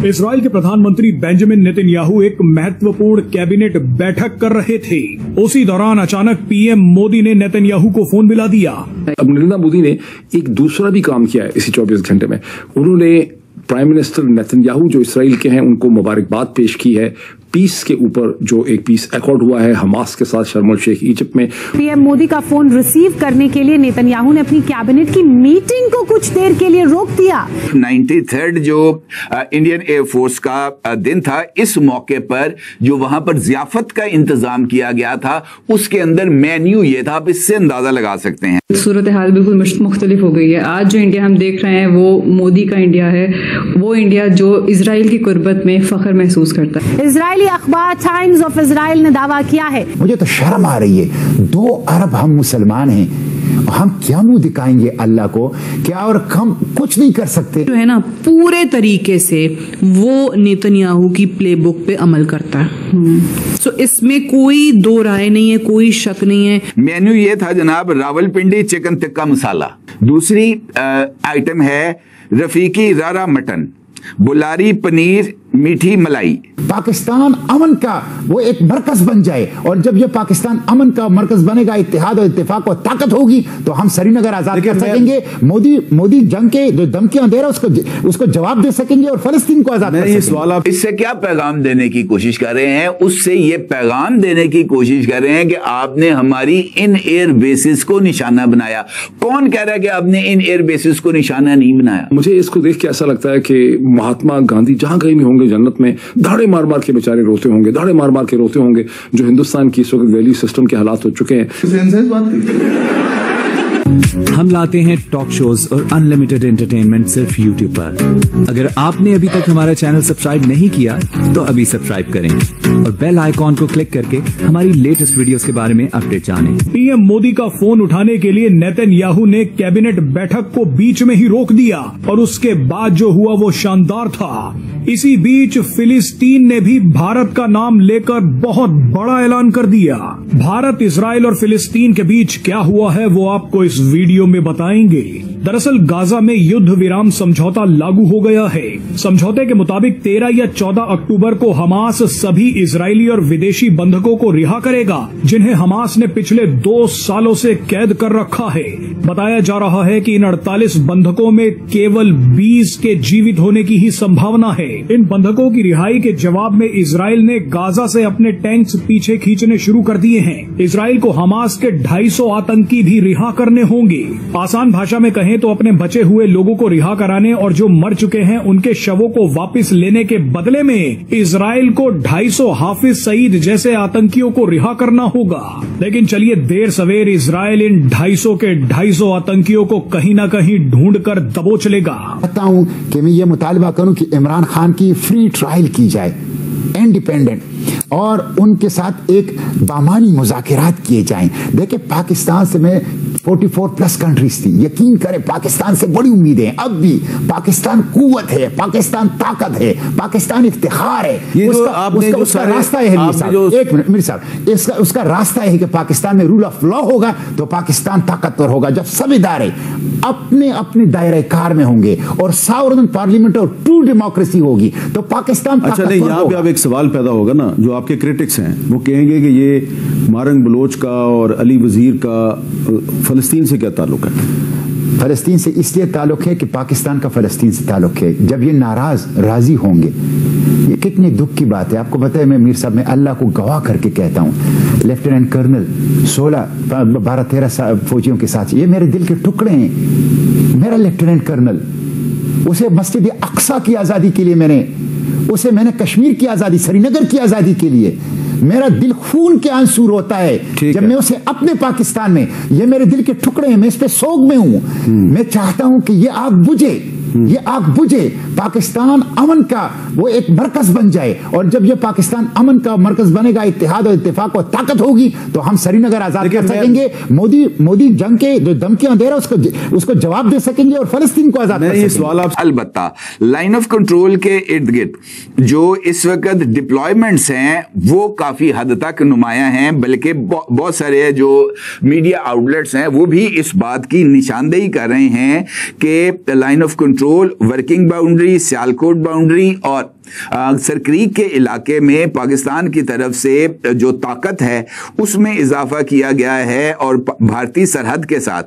Israel के प्रधानमंत्री Benjamin Netanyahu एक महत्वपूर्ण कैबिनेट बैठक कर रहे थे। उसी दौरान अचानक पीएम मोदी ने नेतन्याहू को फोन मिला दिया। अब नरेंद्र मोदी ने एक दूसरा भी काम किया है इसी 24 घंटे में। उन्होंने प्राइम मिनिस्टर नेतन्याहू जो इजराइल के हैं उनको मुबारकबाद पेश की है पीस के ऊपर, जो एक पीस अकॉर्ड हुआ है हमास के साथ शर्म एल शेख इजिप्ट में। पीएम मोदी का फोन रिसीव करने के लिए नेतन्याहू ने अपनी कैबिनेट की मीटिंग को कुछ देर के लिए रोक दिया। 93rd जो इंडियन एयरफोर्स का दिन था, इस मौके पर जो वहां पर जियाफत का इंतजाम किया गया था उसके अंदर मेन्यू ये था, आप इससे अंदाजा लगा सकते हैं। सूरत हाल बिल्कुल मुख्तलिफ हो गई है। आज जो इंडिया हम देख रहे हैं वो मोदी का इंडिया है, वो इंडिया जो इजराइल की कुर्बत में फख्र महसूस करता है। इजरायली अखबार टाइम्स ऑफ इजराइल ने दावा किया है, मुझे तो शर्म आ रही है, 2 अरब हम मुसलमान हैं, हम क्या मुंह दिखाएंगे अल्लाह को, क्या और हम कुछ नहीं कर सकते। जो है ना पूरे तरीके से वो नेतन्याहू की प्लेबुक पे अमल करता है। सो इसमें कोई दो राय नहीं है, कोई शक नहीं है। मेन्यू ये था जनाब, रावलपिंडी चिकन टिक्का मसाला, दूसरी आइटम है रफीकी रारा मटन, बुलारी पनीर, मीठी मलाई। पाकिस्तान अमन का वो एक मरकज बन जाए, और जब ये पाकिस्तान अमन का मरकज बनेगा, इत्तेहाद और इत्तेफाक और ताकत होगी, तो हम श्रीनगर आजाद कर सकेंगे। मोदी जंग के जो धमकियां दे रहा है उसको जवाब दे सकेंगे और फलस्तीन को आजाद कर सकेंगे। इससे क्या पैगाम देने की कोशिश कर रहे हैं? उससे ये पैगाम देने की कोशिश कर रहे हैं कि आपने हमारी इन एयर बेसिस को निशाना बनाया। कौन कह रहा है कि आपने इन एयर बेसिस को निशाना नहीं बनाया? मुझे इसको देख के ऐसा लगता है कि महात्मा गांधी जहां कहीं भी होंगे जन्नत में, दाढ़े मार मार के बेचारे रोते होंगे, दाढ़े मार मार के रोते होंगे, जो हिंदुस्तान की इस वक्त वैल्यू सिस्टम के हालात हो चुके हैं। हम लाते हैं टॉक शोज और अनलिमिटेड एंटरटेनमेंट सिर्फ YouTube पर। अगर आपने अभी तक हमारा चैनल सब्सक्राइब नहीं किया तो अभी सब्सक्राइब करें और बेल आइकॉन को क्लिक करके हमारी लेटेस्ट वीडियोस के बारे में अपडेट जानें। पीएम मोदी का फोन उठाने के लिए नेतन्याहू ने कैबिनेट बैठक को बीच में ही रोक दिया और उसके बाद जो हुआ वो शानदार था। इसी बीच फिलिस्तीन ने भी भारत का नाम लेकर बहुत बड़ा ऐलान कर दिया। भारत, इजराइल और फिलिस्तीन के बीच क्या हुआ है वो आपको इस वीडियो में बताएंगे। दरअसल गाजा में युद्ध विराम समझौता लागू हो गया है। समझौते के मुताबिक 13 या 14 अक्टूबर को हमास सभी इजरायली और विदेशी बंधकों को रिहा करेगा, जिन्हें हमास ने पिछले 2 सालों से कैद कर रखा है। बताया जा रहा है कि इन 48 बंधकों में केवल 20 के जीवित होने की ही संभावना है। इन बंधकों की रिहाई के जवाब में इजराइल ने गाजा से अपने टैंक्स पीछे खींचने शुरू कर दिए हैं। इजराइल को हमास के 250 आतंकी भी रिहा करने होंगे। आसान भाषा में कहें तो अपने बचे हुए लोगों को रिहा कराने और जो मर चुके हैं उनके शवों को वापस लेने के बदले में इजराइल को 250 हाफिज सईद जैसे आतंकियों को रिहा करना होगा। लेकिन चलिए, देर सवेर इजराइल इन 250 के 250 आतंकियों को कहीं न कहीं ढूंढ कर दबोच लेगा। चाहता हूं कि मैं ये मुतालबा करूं कि इमरान खान की फ्री ट्रायल की जाए, इंडिपेंडेंट, और उनके साथ एक बामानी मुज़ाकरात किए जाएं। देखिए, पाकिस्तान से मैं 44 प्लस कंट्रीज थी, यकीन करें पाकिस्तान से बड़ी उम्मीदें। अब भी पाकिस्तान कुव्वत है, पाकिस्तान ताकत है, पाकिस्तान इफ्तिखार है। उसका रास्ता है एक मिनट मेरे साहब, उसका रास्ता है कि पाकिस्तान में रूल ऑफ लॉ होगा तो पाकिस्तान ताकतवर होगा। जब सब इदारे अपने अपने दायरे कार में होंगे और सावरन पार्लियामेंट और ट्रू डेमोक्रेसी होगी तो पाकिस्तान अच्छा नहीं, यहाँ पे अब एक सवाल पैदा होगा ना, जो आपके क्रिटिक्स हैं वो कहेंगे कि ये मारंग बलोच का और अली वजीर का फलस्तीन से क्या ताल्लुक है? फलस्तीन से इसलिए ताल्लुक है कि पाकिस्तान का फलस्तीन से ताल्लुक है। जब ये नाराज राजी होंगे, ये कितनी दुख की बात है। आपको पता है, मैं मीर साहब में अल्लाह को गवाह करके कहता हूँ, लेफ्टिनेंट कर्नल 12-13 फौजियों के साथ, ये मेरे दिल के टुकड़े हैं। मेरा लेफ्टिनेंट कर्नल, उसे मस्जिद अक्सा की आजादी के लिए मैंने कश्मीर की आजादी, श्रीनगर की आजादी के लिए मेरा दिल खून के आंसू रोता है जब मैं उसे अपने पाकिस्तान में, ये मेरे दिल के टुकड़े हैं, मैं इस पे सोग में हूं। मैं चाहता हूं कि ये आग बुझे, ये आग बुझे, पाकिस्तान अमन का वो एक मरकज बन जाए, और जब ये पाकिस्तान अमन का मरकज बनेगा, इत्तेहाद और इत्तेफाक और ताकत होगी, तो हम श्रीनगर आजाद कर सकेंगे। मोदी जंग के जो धमकियां दे रहा है उसको जवाब दे सकेंगे और फलस्तीन को आजाद कर सकेंगे। अलबत्ता लाइन ऑफ कंट्रोल के इर्द गिर्द जो इस वक्त डिप्लॉयमेंट्स हैं वो काफी हद तक नुमायां हैं, बल्कि बहुत सारे जो मीडिया आउटलेट्स हैं वो भी इस बात की निशानदेही कर रहे हैं कि line of control, working boundary, Sialkot boundary और सरक्रीक के इलाके में पाकिस्तान की तरफ से जो ताकत है उसमें इजाफा किया गया है, और भारतीय सरहद के साथ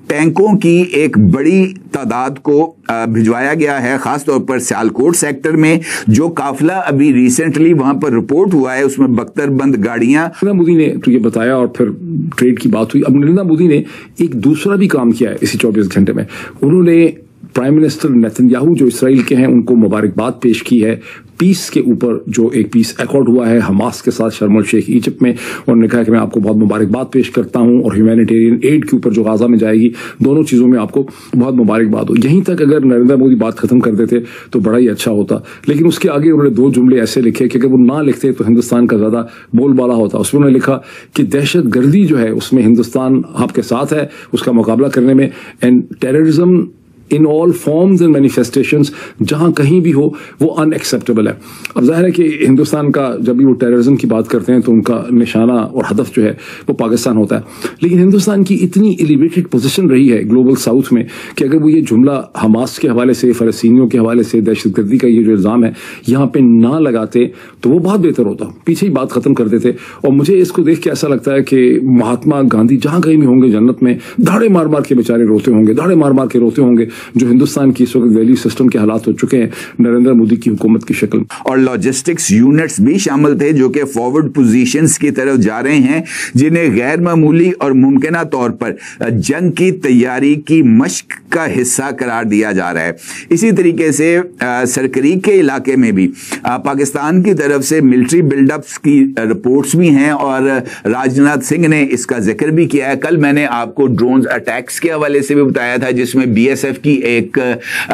टैंकों की एक बड़ी तादाद को भिजवाया गया है, खासतौर पर सियालकोट सेक्टर में। जो काफिला अभी रिसेंटली वहां पर रिपोर्ट हुआ है उसमें बख्तरबंद गाड़ियां। नरेंद्र मोदी ने तो ये बताया और फिर ट्रेड की बात हुई। अब नरेंद्र मोदी ने एक दूसरा भी काम किया है इसी 24 घंटे में। उन्होंने प्राइम मिनिस्टर नेतन्याहू जो इसराइल के हैं उनको मुबारकबाद पेश की है पीस के ऊपर, जो एक पीस अकॉर्ड हुआ है हमास के साथ शर्म अल शेख इजिप्ट में। उन्होंने कहा कि मैं आपको बहुत मुबारकबाद पेश करता हूं, और ह्यूमैनिटेरियन एड के ऊपर जो गाजा में जाएगी, दोनों चीजों में आपको बहुत मुबारकबाद हो। यहीं तक अगर नरेंद्र मोदी बात खत्म कर देते तो बड़ा ही अच्छा होता, लेकिन उसके आगे उन्होंने 2 जुमले ऐसे लिखे कि अगर वो ना लिखते तो हिंदुस्तान का ज्यादा बोलबाला होता। उसमें उन्होंने लिखा कि दहशत गर्दी जो है उसमें हिंदुस्तान आपके साथ है उसका मुकाबला करने में, and terrorism in all forms and manifestations जहां कहीं भी हो वो अनएक्सेप्टेबल है। अब जाहिर है कि हिंदुस्तान का जब भी वो टेररिज्म की बात करते हैं तो उनका निशाना और हदफ जो है वो पाकिस्तान होता है, लेकिन हिंदुस्तान की इतनी एलिवेटेड पोजीशन रही है ग्लोबल साउथ में कि अगर वो ये जुमला हमास के हवाले से, फलस्तीनियों के हवाले से दहशतगर्दी का ये जो इल्जाम है यहाँ पे ना लगाते तो वो बहुत बेहतर होता, पीछे ही बात खत्म कर देते। और मुझे इसको देख के ऐसा लगता है कि महात्मा गांधी जहां कहीं भी होंगे जन्नत में धाड़े मार मार के बेचारे रोते होंगे, धाड़े मार मार के रोते होंगे जो हिंदुस्तान की इस वक्त वैल्यू सिस्टम के हालात हो चुके हैं नरेंद्र मोदी की हुकूमत की शक्ल। और लॉजिस्टिक्स यूनिट्स भी शामिल थे जो कि फॉरवर्ड पोजीशंस की तरफ जा रहे हैं, जिन्हें गैर मामूली और मुमकिना तौर पर जंग की तैयारी की मश्क का हिस्सा करार दिया जा रहा है। इसी तरीके से सरक्रीक के इलाके में भी पाकिस्तान की तरफ से मिलिट्री बिल्डअप्स की रिपोर्ट्स भी हैं, और राजनाथ सिंह ने इसका जिक्र भी किया है। कल मैंने आपको ड्रोन अटैक्स के हवाले से भी बताया था जिसमें बीएसएफ की एक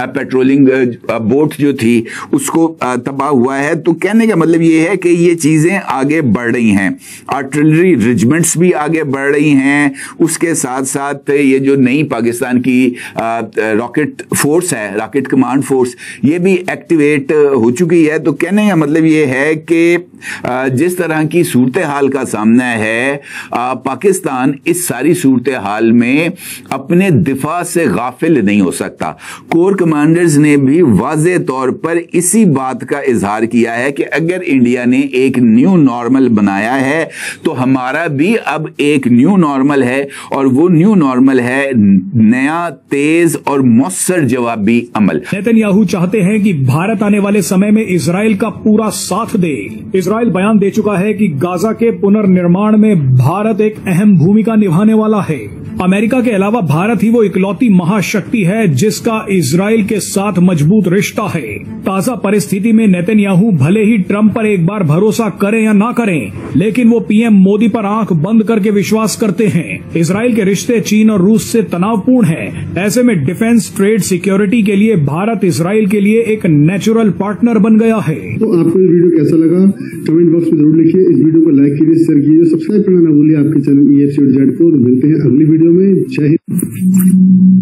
पेट्रोलिंग बोट जो थी उसको तबाह हुआ है। तो कहने का मतलब ये है कि ये चीजें आगे बढ़ रही हैं, आर्टिलरी रेजिमेंट्स भी आगे बढ़ रही हैं, उसके साथ साथ ये जो नई पाकिस्तान की रॉकेट फोर्स है, रॉकेट कमांड फोर्स, ये भी एक्टिवेट हो चुकी है। तो कहने का मतलब ये है कि जिस तरह की सूरत हाल का सामना है, पाकिस्तान इस सारी सूरत हाल में अपने दिफा से गाफिल नहीं हो सकता। कोर कमांडर्स ने भी वाज़े तौर पर इसी बात का इजहार किया है कि अगर इंडिया ने एक न्यू नॉर्मल बनाया है तो हमारा भी अब एक न्यू नॉर्मल है, और वो न्यू नॉर्मल है नया, तेज और मौसर जवाबी अमल। नेतन्याहू चाहते हैं कि भारत आने वाले समय में इजराइल का पूरा साथ दे। इजराइल बयान दे चुका है कि गाजा के पुनर्निर्माण में भारत एक अहम भूमिका निभाने वाला है। अमेरिका के अलावा भारत ही वो इकलौती महाशक्ति है जिसका इजराइल के साथ मजबूत रिश्ता है। ताजा परिस्थिति में नेतन्याहू भले ही ट्रंप पर एक बार भरोसा करें या ना करें, लेकिन वो पीएम मोदी पर आंख बंद करके विश्वास करते हैं। इजराइल के रिश्ते चीन और रूस से तनावपूर्ण हैं। ऐसे में डिफेंस, ट्रेड, सिक्योरिटी के लिए भारत इजराइल के लिए एक नेचुरल पार्टनर बन गया है। तो आपको ये वीडियो कैसा लगा कमेंट बॉक्स में जरूर लिखिए। इस वीडियो को लाइक कीजिए, शेयर कीजिए, सब्सक्राइब करना ना भूलिए आपके चैनल EFC.Z को। मिलते हैं अगली वीडियो में। जय हिंद।